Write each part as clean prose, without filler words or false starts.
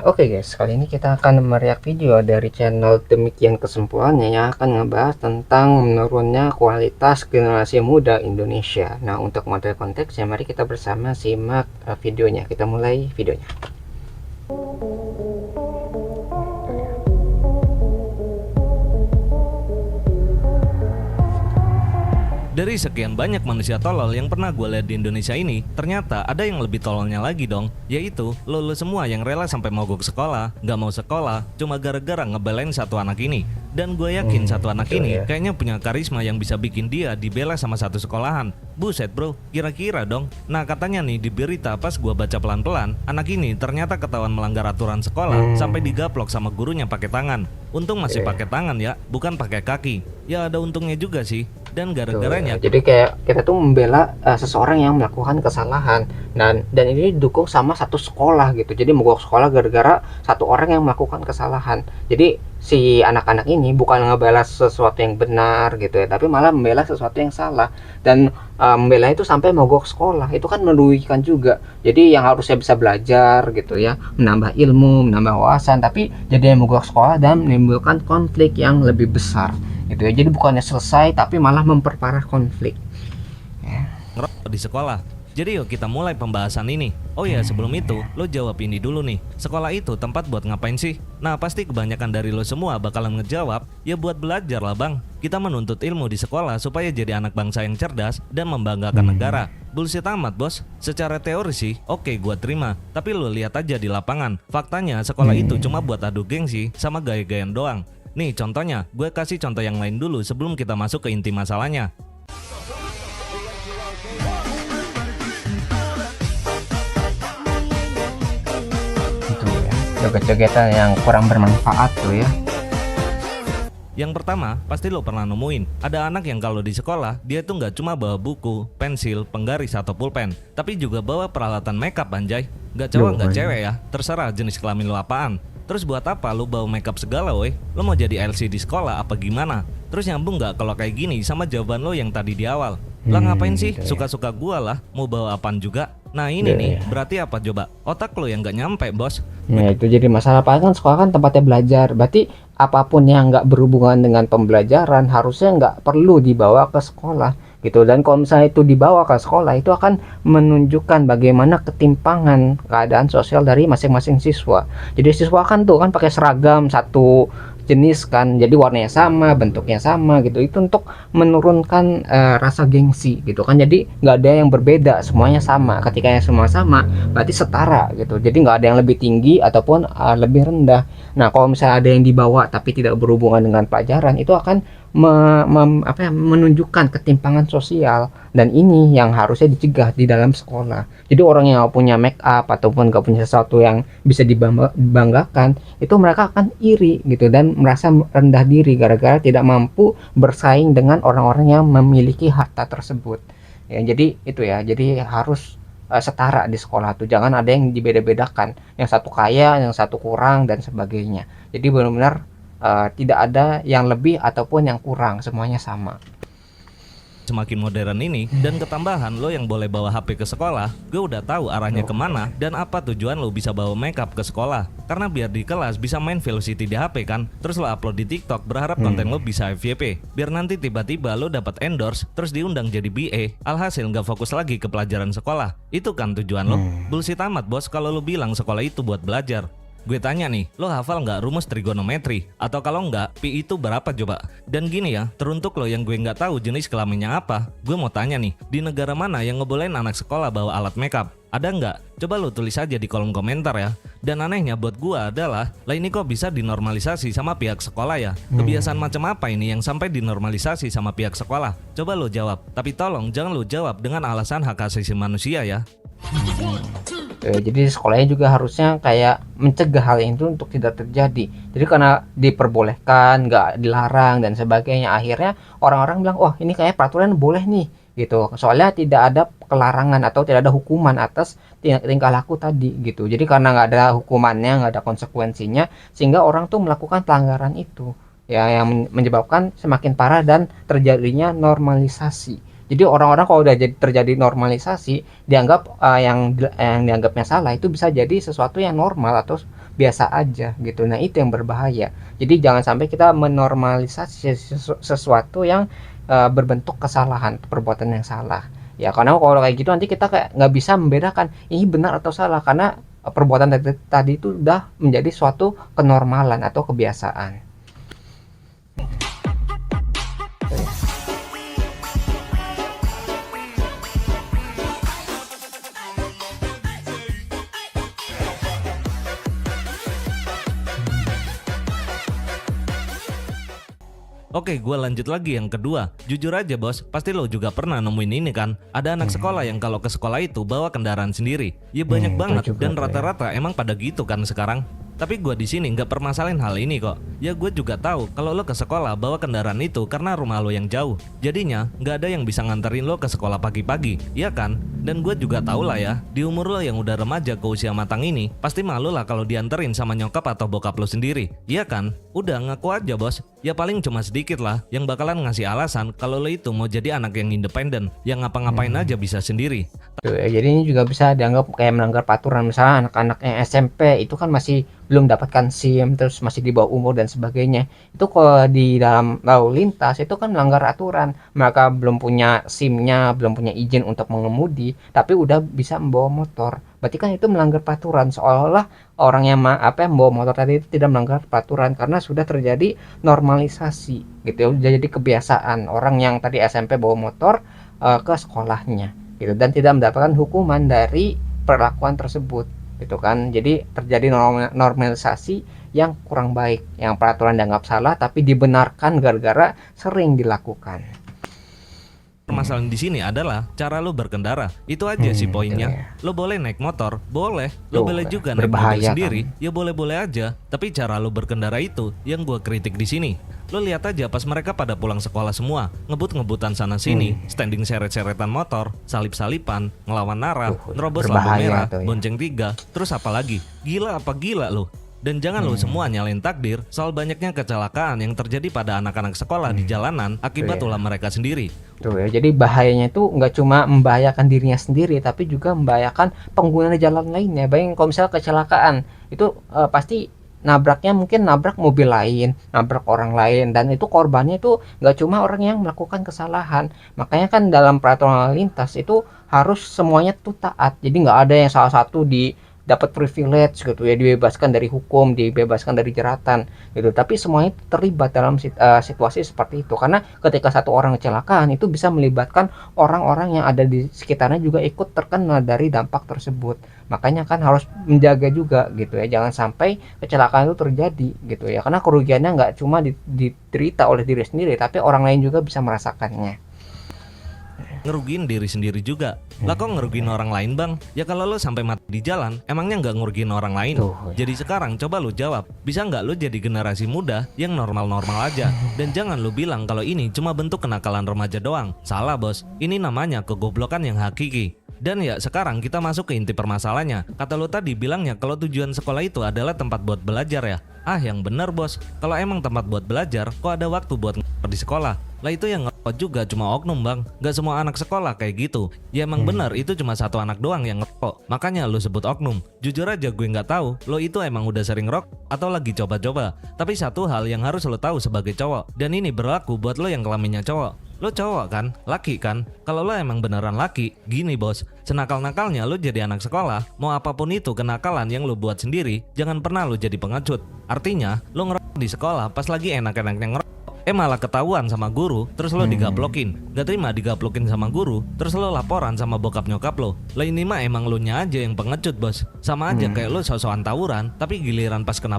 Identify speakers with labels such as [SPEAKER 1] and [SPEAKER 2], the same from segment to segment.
[SPEAKER 1] Oke guys, kali ini kita akan mereact video dari channel Demikian Kesimpulannya yang akan ngebahas tentang menurunnya kualitas generasi muda Indonesia. Nah, untuk model konteksnya, mari kita bersama simak videonya. Kita mulai videonya.
[SPEAKER 2] Dari sekian banyak manusia tolol yang pernah gue lihat di Indonesia ini, ternyata ada yang lebih tololnya lagi dong, yaitu lo semua yang rela sampai mogok sekolah, nggak mau sekolah, cuma gara-gara ngebelain satu anak ini. Dan gue yakin satu anak ini
[SPEAKER 1] ya.
[SPEAKER 2] kayaknya punya karisma yang bisa bikin dia dibela sama satu sekolahan. Buset bro, kira-kira dong. Nah katanya nih di berita pas gue baca pelan-pelan, anak ini ternyata ketahuan melanggar aturan sekolah sampai digaplok sama gurunya pakai tangan. Untung masih pakai tangan ya, bukan pakai kaki. Ya ada untungnya juga sih. Dan gara-garanya
[SPEAKER 1] Jadi kayak kita tuh membela seseorang yang melakukan kesalahan, dan ini didukung sama satu sekolah gitu. Jadi mogok sekolah gara-gara satu orang yang melakukan kesalahan. Jadi si anak-anak ini bukan ngebela sesuatu yang benar gitu ya, tapi malah membela sesuatu yang salah. Dan membela itu sampai mogok sekolah, itu kan merugikan juga. Jadi yang harusnya bisa belajar gitu ya, menambah ilmu, menambah wawasan, tapi jadi mogok sekolah dan menimbulkan konflik yang lebih besar gitu ya. Jadi bukannya selesai tapi malah memperparah konflik ya.
[SPEAKER 2] ngerokok di sekolah. Jadi yuk kita mulai pembahasan ini. Oh ya sebelum itu, lo jawab ini dulu nih. Sekolah itu tempat buat ngapain sih? Nah pasti kebanyakan dari lo semua bakalan ngejawab, ya buat belajar lah bang. Kita menuntut ilmu di sekolah supaya jadi anak bangsa yang cerdas dan membanggakan negara. Bullshit amat bos. Secara teori sih, oke gua terima. Tapi lo lihat aja di lapangan. Faktanya sekolah itu cuma buat adu gengsi sama gaya-gayaan doang. Nih contohnya, gue kasih contoh yang lain dulu sebelum kita masuk ke inti masalahnya.
[SPEAKER 1] Itu ya, joget-jogetan yang kurang bermanfaat tuh ya.
[SPEAKER 2] Yang pertama, pasti lo pernah nemuin ada anak yang kalau di sekolah dia tuh nggak cuma bawa buku, pensil, penggaris atau pulpen, tapi juga bawa peralatan makeup anjay. Nggak cowok nggak cewek ya, terserah jenis kelamin lo apaan. Terus buat apa lo bawa makeup segala weh? Lo mau jadi LC di sekolah apa gimana? Terus nyambung nggak kalau kayak gini sama jawaban lo yang tadi di awal? Lah ngapain sih? Suka-suka gua lah, mau bawa apaan juga. Nah ini nih, berarti apa coba? Otak lo yang nggak nyampe bos.
[SPEAKER 1] Nah itu jadi masalah, padahal kan sekolah kan tempatnya belajar. Berarti apapun yang nggak berhubungan dengan pembelajaran harusnya nggak perlu dibawa ke sekolah gitu. Dan kalau misalnya itu dibawa ke sekolah, itu akan menunjukkan bagaimana ketimpangan keadaan sosial dari masing-masing siswa. Jadi siswa kan tuh kan pakai seragam satu jenis kan, jadi warnanya sama, bentuknya sama gitu. Itu untuk menurunkan rasa gengsi gitu kan. Jadi nggak ada yang berbeda, semuanya sama. Ketika yang semua sama berarti setara gitu. Jadi nggak ada yang lebih tinggi ataupun lebih rendah. Nah kalau misalnya ada yang dibawa tapi tidak berhubungan dengan pelajaran, itu akan menunjukkan ketimpangan sosial, dan ini yang harusnya dicegah di dalam sekolah. Jadi orang yang gak punya make up ataupun gak punya sesuatu yang bisa dibanggakan, itu mereka akan iri gitu dan merasa rendah diri gara-gara tidak mampu bersaing dengan orang-orang yang memiliki harta tersebut ya. Jadi itu ya, jadi harus setara di sekolah tuh, jangan ada yang dibeda-bedakan, yang satu kaya, yang satu kurang dan sebagainya. Jadi benar-benar tidak ada yang lebih ataupun yang kurang, semuanya sama.
[SPEAKER 2] Semakin modern ini dan ketambahan lo yang boleh bawa HP ke sekolah, gue udah tahu arahnya kemana dan apa tujuan lo bisa bawa makeup ke sekolah. Karena biar di kelas bisa main Velocity di HP kan, terus lo upload di TikTok berharap konten lo bisa FYP. Biar nanti tiba-tiba lo dapat endorse, terus diundang jadi BA, alhasil nggak fokus lagi ke pelajaran sekolah. Itu kan tujuan lo? Bullshit amat bos kalau lo bilang sekolah itu buat belajar. Gue tanya nih, lo hafal nggak rumus trigonometri? Atau kalau nggak, pi itu berapa coba? Dan gini ya, teruntuk lo yang gue nggak tahu jenis kelaminnya apa, gue mau tanya nih, di negara mana yang ngebolehin anak sekolah bawa alat makeup? Ada nggak? Coba lo tulis aja di kolom komentar ya. Dan anehnya buat gue adalah, lah ini kok bisa dinormalisasi sama pihak sekolah ya? Kebiasaan macam apa ini yang sampai dinormalisasi sama pihak sekolah? Coba lo jawab. Tapi tolong jangan lo jawab dengan alasan hak asasi manusia ya.
[SPEAKER 1] Jadi sekolahnya juga harusnya kayak mencegah hal itu untuk tidak terjadi. Jadi karena diperbolehkan, nggak dilarang dan sebagainya, akhirnya orang-orang bilang, wah ini kayak peraturan boleh nih gitu. Soalnya tidak ada kelarangan atau tidak ada hukuman atas tingkah laku tadi gitu. Jadi karena nggak ada hukumannya, nggak ada konsekuensinya, sehingga orang tuh melakukan pelanggaran itu ya, yang menyebabkan semakin parah dan terjadinya normalisasi. Jadi orang-orang kalau udah terjadi normalisasi, dianggap yang dianggapnya salah itu bisa jadi sesuatu yang normal atau biasa aja gitu. Nah, itu yang berbahaya. Jadi jangan sampai kita menormalisasi sesuatu yang berbentuk kesalahan, perbuatan yang salah. Ya, karena kalau kayak gitu nanti kita kayak nggak bisa membedakan ini benar atau salah, karena perbuatan tadi itu udah menjadi suatu kenormalan atau kebiasaan.
[SPEAKER 2] Oke, gue lanjut lagi yang kedua. Jujur aja bos, pasti lo juga pernah nemuin ini kan? Ada anak sekolah yang kalau ke sekolah itu bawa kendaraan sendiri. Ya banyak banget
[SPEAKER 1] itu juga
[SPEAKER 2] dan
[SPEAKER 1] tuh ya.
[SPEAKER 2] rata-rata emang pada gitu kan sekarang. Tapi gue di sini nggak permasalahin hal ini kok. Ya gue juga tahu kalau lo ke sekolah bawa kendaraan itu karena rumah lo yang jauh. Jadinya nggak ada yang bisa nganterin lo ke sekolah pagi-pagi, ya kan? Dan gue juga tahu lah ya, di umur lo yang udah remaja ke usia matang ini, pasti malu lah kalau dianterin sama nyokap atau bokap lo sendiri, iya kan? Udah ngaku aja bos. Ya paling cuma sedikit lah yang bakalan ngasih alasan kalau lo itu mau jadi anak yang independen, yang ngapa-ngapain aja bisa sendiri.
[SPEAKER 1] Tuh, ya, jadi ini juga bisa dianggap kayak melanggar peraturan. Misalnya anak-anak yang SMP itu kan masih belum dapatkan SIM, terus masih di bawah umur dan sebagainya. Itu kalau di dalam lalu lintas itu kan melanggar aturan. Mereka belum punya SIM-nya, belum punya izin untuk mengemudi, tapi udah bisa membawa motor. Berarti kan itu melanggar peraturan, seolah-olah orang yang yang membawa motor tadi itu tidak melanggar peraturan karena sudah terjadi normalisasi gitu ya. Udah jadi kebiasaan orang yang tadi SMP bawa motor ke sekolahnya gitu, dan tidak mendapatkan hukuman dari perlakuan tersebut gitu kan. Jadi terjadi normalisasi yang kurang baik, yang peraturan dianggap salah tapi dibenarkan gara-gara sering dilakukan.
[SPEAKER 2] Permasalahan di sini adalah cara lo berkendara. Itu aja sih poinnya.
[SPEAKER 1] Itu ya.
[SPEAKER 2] Lo boleh naik motor, boleh. Lo
[SPEAKER 1] Tuh,
[SPEAKER 2] boleh juga naik mobil
[SPEAKER 1] berbahaya
[SPEAKER 2] sendiri, ya boleh-boleh aja. Tapi cara lo berkendara itu yang gue kritik di sini. Lo lihat aja pas mereka pada pulang sekolah semua, ngebut-ngebutan sana sini, standing seret-seretan motor, salip-salipan, ngelawan narap, nerobos lampu
[SPEAKER 1] berbahaya
[SPEAKER 2] merah,
[SPEAKER 1] tuh ya.
[SPEAKER 2] bonceng tiga, terus apa lagi? Gila apa gila lo? Dan jangan lo semua nyalain takdir soal banyaknya kecelakaan yang terjadi pada anak-anak sekolah di jalanan akibat ulah mereka sendiri.
[SPEAKER 1] Tuh ya, jadi bahayanya itu nggak cuma membahayakan dirinya sendiri, tapi juga membahayakan pengguna jalan lainnya. Bayangin kalau misalnya kecelakaan, itu pasti nabraknya mungkin nabrak mobil lain, nabrak orang lain, dan itu korbannya itu nggak cuma orang yang melakukan kesalahan. Makanya kan dalam peraturan lalu lintas itu harus semuanya tuh taat. Jadi nggak ada yang salah satu dapat privilege gitu ya, dibebaskan dari hukum, dibebaskan dari jeratan gitu, tapi semuanya terlibat dalam situasi seperti itu, karena ketika satu orang kecelakaan itu bisa melibatkan orang-orang yang ada di sekitarnya juga ikut terkena dari dampak tersebut. Makanya kan harus menjaga juga gitu ya, jangan sampai kecelakaan itu terjadi gitu ya, karena kerugiannya nggak cuma diderita oleh diri sendiri, tapi orang lain juga bisa merasakannya.
[SPEAKER 2] Ngerugiin diri sendiri juga. Lah kok ngerugiin orang lain bang? Ya kalau lo sampai mati di jalan, emangnya nggak ngerugiin orang lain?
[SPEAKER 1] Tuh, ya.
[SPEAKER 2] Jadi sekarang coba lo jawab, bisa nggak lo jadi generasi muda yang normal-normal aja? Dan jangan lo bilang kalau ini cuma bentuk kenakalan remaja doang. Salah bos, ini namanya kegoblokan yang hakiki. Dan ya sekarang kita masuk ke inti permasalahannya. Kata lo tadi bilangnya kalau tujuan sekolah itu adalah tempat buat belajar ya. Ah yang bener bos, kalau emang tempat buat belajar, kok ada waktu buat di sekolah? Lah itu yang ngerokok juga cuma oknum bang. Gak semua anak sekolah kayak gitu. Ya emang bener itu cuma satu anak doang yang ngerokok. Makanya lo sebut oknum. Jujur aja gue gak tahu lo itu emang udah sering ngerokok atau lagi coba-coba. Tapi satu hal yang harus lo tahu sebagai cowok, dan ini berlaku buat lo yang kelaminnya cowok. Lo cowok kan, laki kan. Kalau lo emang beneran laki, gini bos, senakal-nakalnya lo jadi anak sekolah, mau apapun itu kenakalan yang lo buat sendiri, jangan pernah lo jadi pengecut. Artinya, lo ngerokok di sekolah pas lagi enak-enaknya ngerokok, malah ketahuan sama guru, terus lo digaplokin. Gak terima digaplokin sama guru, terus lo laporan sama bokap nyokap lo. Lah ini mah emang lo nya aja yang pengecut bos. Sama aja kayak lo so-soan tawuran, tapi giliran pas kena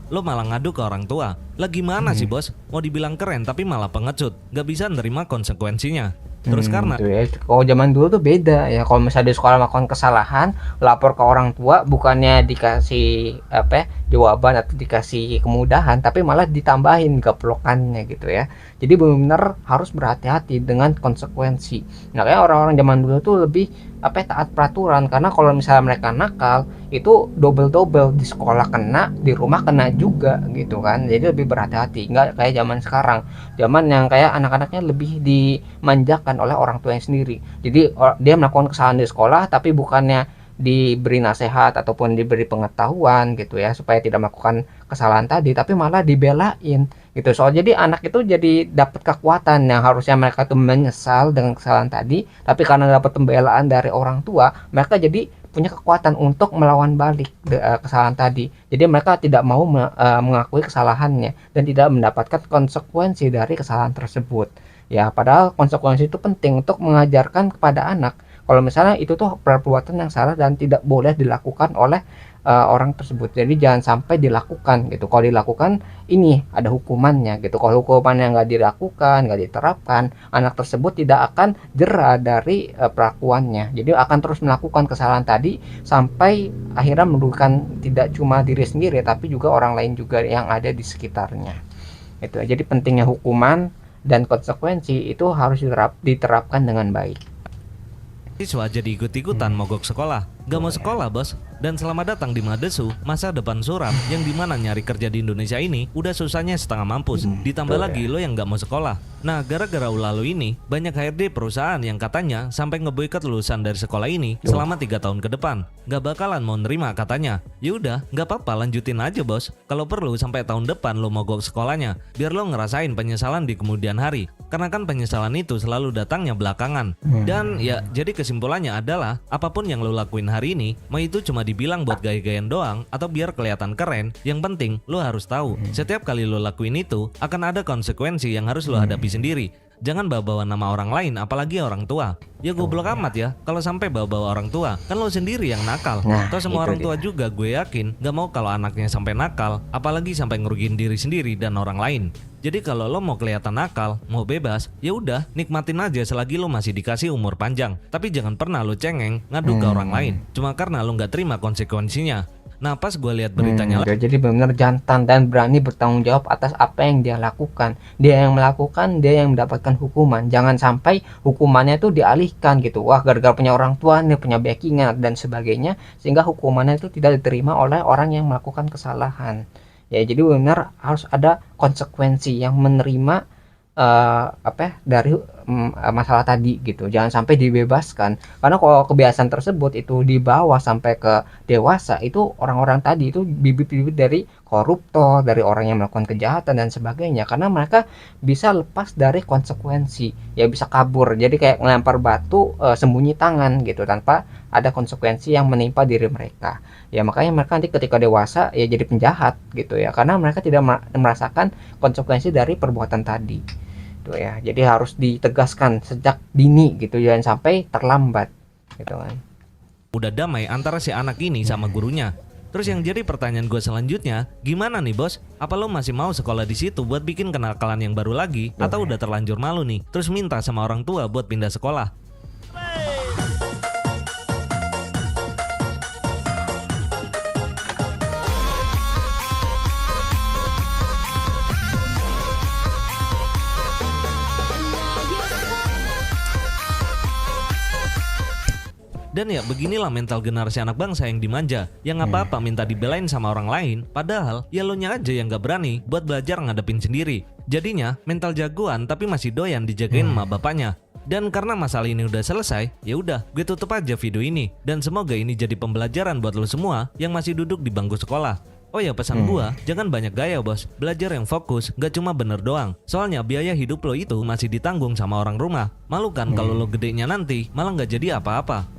[SPEAKER 2] lo malah ngadu ke orang tua. Lah gimana sih bos? Mau dibilang keren tapi malah pengecut. Gak bisa nerima konsekuensinya. Terus karena
[SPEAKER 1] Gitu ya. Kalau zaman dulu tuh beda ya. Kalau misalnya di sekolah melakukan kesalahan, lapor ke orang tua, bukannya dikasih jawaban atau dikasih kemudahan, tapi malah ditambahin gaplokannya gitu ya. Jadi benar-benar harus berhati-hati dengan konsekuensi. Nah, kayak orang-orang zaman dulu tuh lebih taat peraturan, karena kalau misalnya mereka nakal itu double di sekolah kena, di rumah kena juga gitu kan. Jadi lebih berhati-hati, nggak kayak zaman sekarang, zaman yang kayak anak-anaknya lebih dimanjakan oleh orang tuanya sendiri. Jadi dia melakukan kesalahan di sekolah tapi bukannya diberi nasihat ataupun diberi pengetahuan gitu ya supaya tidak melakukan kesalahan tadi, tapi malah dibelain gitu. Jadi anak itu jadi dapat kekuatan yang harusnya mereka tuh menyesal dengan kesalahan tadi, tapi karena dapat pembelaan dari orang tua, mereka jadi punya kekuatan untuk melawan balik kesalahan tadi. Jadi mereka tidak mau mengakui kesalahannya dan tidak mendapatkan konsekuensi dari kesalahan tersebut. Ya, padahal konsekuensi itu penting untuk mengajarkan kepada anak kalau misalnya itu tuh perbuatan yang salah dan tidak boleh dilakukan oleh orang tersebut. Jadi jangan sampai dilakukan gitu. Kalau dilakukan ini ada hukumannya gitu. Kalau hukumannya nggak dilakukan, nggak diterapkan, anak tersebut tidak akan jera dari perlakuannya. Jadi akan terus melakukan kesalahan tadi sampai akhirnya merugikan tidak cuma diri sendiri tapi juga orang lain juga yang ada di sekitarnya. Itu. Jadi pentingnya hukuman dan konsekuensi itu harus diterapkan dengan baik.
[SPEAKER 2] Siswa jadi ikut-ikutan mogok sekolah. Gak mau sekolah bos. Dan selamat datang di Madesu, masa depan suram yang dimana nyari kerja di Indonesia ini udah susahnya setengah mampus. Ditambah lagi lo yang gak mau sekolah. Nah gara-gara ulah lo ini, banyak HRD perusahaan yang katanya sampai ngeboikot lulusan dari sekolah ini selama 3 tahun ke depan. Gak bakalan mau nerima katanya. Yaudah, gak apa-apa lanjutin aja bos. Kalau perlu sampai tahun depan lo mogok sekolahnya, biar lo ngerasain penyesalan di kemudian hari. Karena kan penyesalan itu selalu datangnya belakangan. Dan ya jadi kesimpulannya adalah apapun yang lo lakuin hari ini, mau itu cuma dibilang buat gaya-gayaan doang atau biar kelihatan keren, yang penting lo harus tahu setiap kali lo lakuin itu akan ada konsekuensi yang harus lo hadapi sendiri. Jangan bawa-bawa nama orang lain, apalagi orang tua. Ya goblok amat ya, kalau sampai bawa-bawa orang tua, kan lo sendiri yang nakal. Atau semua orang tua juga gue yakin gak mau kalau anaknya sampai nakal, apalagi sampai ngerugiin diri sendiri dan orang lain. Jadi kalau lo mau kelihatan nakal, mau bebas, ya udah nikmatin aja selagi lo masih dikasih umur panjang. Tapi jangan pernah lo cengeng ngadu ke orang lain, cuma karena lo nggak terima konsekuensinya. Nah pas gue lihat beritanya
[SPEAKER 1] jadi benar jantan dan berani bertanggung jawab atas apa yang dia lakukan. Dia yang melakukan, dia yang mendapatkan hukuman. Jangan sampai hukumannya itu dialihkan gitu. Wah gara-gara punya orang tua nih, punya backingan dan sebagainya, sehingga hukumannya itu tidak diterima oleh orang yang melakukan kesalahan. Ya jadi benar harus ada konsekuensi yang menerima dari masalah tadi gitu. Jangan sampai dibebaskan, karena kalau kebiasaan tersebut itu dibawa sampai ke dewasa, itu orang-orang tadi itu bibit-bibit dari koruptor, dari orang yang melakukan kejahatan dan sebagainya, karena mereka bisa lepas dari konsekuensi, ya bisa kabur. Jadi kayak ngelempar batu sembunyi tangan gitu tanpa ada konsekuensi yang menimpa diri mereka. Ya makanya mereka nanti ketika dewasa ya jadi penjahat gitu ya, karena mereka tidak merasakan konsekuensi dari perbuatan tadi. Ya jadi harus ditegaskan sejak dini gitu, jangan sampai terlambat gitu kan.
[SPEAKER 2] Udah damai antara si anak ini sama gurunya. Terus yang jadi pertanyaan gue selanjutnya, gimana nih bos? Apa lo masih mau sekolah di situ buat bikin kenakalan yang baru lagi, atau udah terlanjur malu nih terus minta sama orang tua buat pindah sekolah? Dan ya beginilah mental generasi anak bangsa yang dimanja, yang apa-apa minta dibelain sama orang lain, padahal ya lo nya aja yang gak berani buat belajar ngadepin sendiri. Jadinya mental jagoan tapi masih doyan dijagain sama bapaknya. Dan karena masalah ini udah selesai, ya udah gue tutup aja video ini. Dan semoga ini jadi pembelajaran buat lo semua yang masih duduk di bangku sekolah. Oh ya pesan gua, jangan banyak gaya bos, belajar yang fokus, gak cuma bener doang. Soalnya biaya hidup lo itu masih ditanggung sama orang rumah. Malu kan kalau lo gedenya nanti malah gak jadi apa-apa.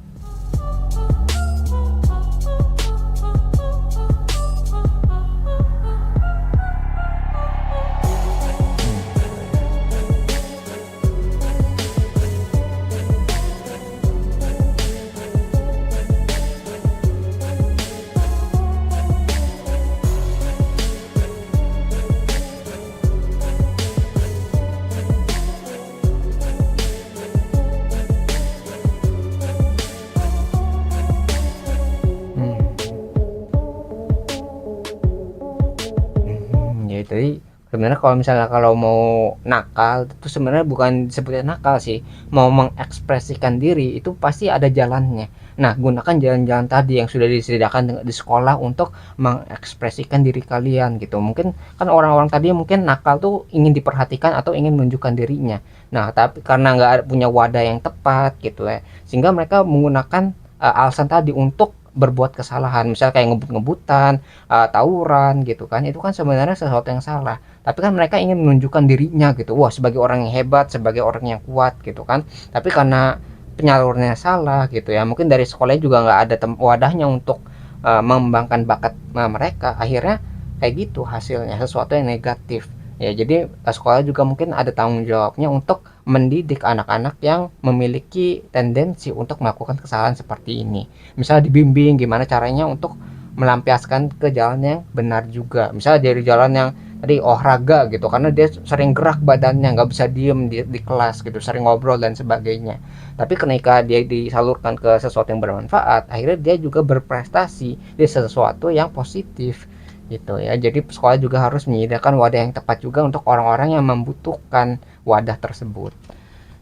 [SPEAKER 1] Jadi sebenarnya kalau misalnya kalau mau nakal itu sebenarnya bukan disebutnya nakal sih, mau mengekspresikan diri itu pasti ada jalannya. Nah gunakan jalan-jalan tadi yang sudah disediakan di sekolah untuk mengekspresikan diri kalian gitu. Mungkin kan orang-orang tadi mungkin nakal tuh ingin diperhatikan atau ingin menunjukkan dirinya. Nah tapi karena nggak punya wadah yang tepat gitu ya, sehingga mereka menggunakan alasan tadi untuk berbuat kesalahan, misal kayak ngebut-ngebutan, tawuran gitu kan, itu kan sebenarnya sesuatu yang salah. Tapi kan mereka ingin menunjukkan dirinya gitu, wah sebagai orang yang hebat, sebagai orang yang kuat gitu kan. Tapi karena penyalurnya salah gitu ya, mungkin dari sekolahnya juga nggak ada wadahnya untuk mengembangkan bakat mereka, akhirnya kayak gitu hasilnya, sesuatu yang negatif. Ya, jadi sekolah juga mungkin ada tanggung jawabnya untuk mendidik anak-anak yang memiliki tendensi untuk melakukan kesalahan seperti ini. Misalnya dibimbing gimana caranya untuk melampiaskan ke jalan yang benar juga. Misalnya dari jalan yang tadi olahraga gitu, karena dia sering gerak badannya, nggak bisa diem di kelas gitu, sering ngobrol dan sebagainya. Tapi ketika dia disalurkan ke sesuatu yang bermanfaat, akhirnya dia juga berprestasi di sesuatu yang positif gitu ya. Jadi sekolah juga harus menyediakan wadah yang tepat juga untuk orang-orang yang membutuhkan wadah tersebut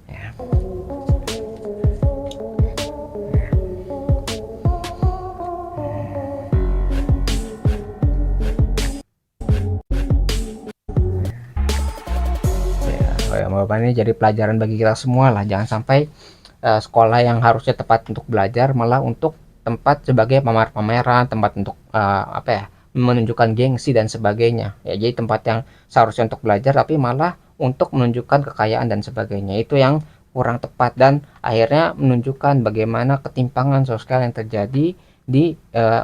[SPEAKER 1] ya. Ya, moga ini jadi pelajaran bagi kita semua lah, jangan sampai sekolah yang harusnya tepat untuk belajar malah untuk tempat sebagai pamer-pameran, tempat untuk apa ya, menunjukkan gengsi dan sebagainya ya. Jadi tempat yang seharusnya untuk belajar tapi malah untuk menunjukkan kekayaan dan sebagainya, itu yang kurang tepat dan akhirnya menunjukkan bagaimana ketimpangan sosial yang terjadi di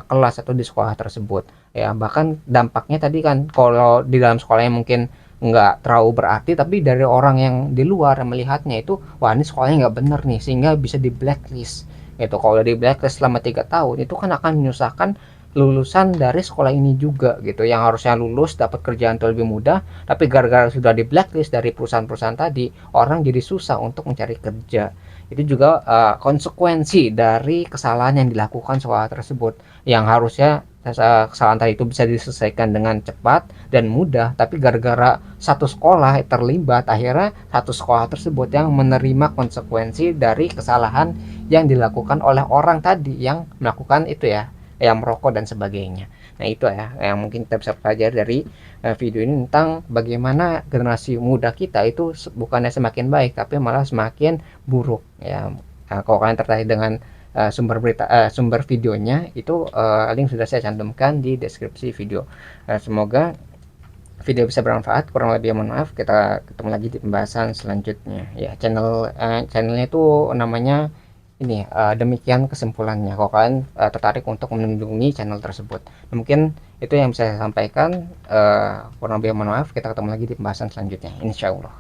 [SPEAKER 1] kelas atau di sekolah tersebut ya. Bahkan dampaknya tadi kan, kalau di dalam sekolahnya mungkin nggak terlalu berarti, tapi dari orang yang di luar yang melihatnya itu, wah ini sekolahnya nggak bener nih, sehingga bisa di blacklist gitu. Kalau di blacklist selama 3 tahun itu kan akan menyusahkan lulusan dari sekolah ini juga gitu, yang harusnya lulus dapat kerjaan itu lebih mudah, tapi gara-gara sudah di blacklist dari perusahaan-perusahaan tadi, orang jadi susah untuk mencari kerja. Itu juga konsekuensi dari kesalahan yang dilakukan sekolah tersebut, yang harusnya kesalahan tadi itu bisa diselesaikan dengan cepat dan mudah, tapi gara-gara satu sekolah terlibat, akhirnya satu sekolah tersebut yang menerima konsekuensi dari kesalahan yang dilakukan oleh orang tadi yang melakukan itu ya, yang merokok dan sebagainya. Nah itu ya yang mungkin kita bisa pelajari dari video ini, tentang bagaimana generasi muda kita itu bukannya semakin baik tapi malah semakin buruk ya. Nah, kalau kalian tertarik dengan sumber videonya itu, link sudah saya cantumkan di deskripsi video. Semoga video bisa bermanfaat, kurang lebih mohon maaf. Kita ketemu lagi di pembahasan selanjutnya ya. Channelnya itu namanya ini, demikian kesimpulannya. Kalau kalian tertarik untuk mengunjungi channel tersebut, mungkin itu yang bisa saya sampaikan. Kurang lebih mohon maaf. Kita ketemu lagi di pembahasan selanjutnya, insya Allah.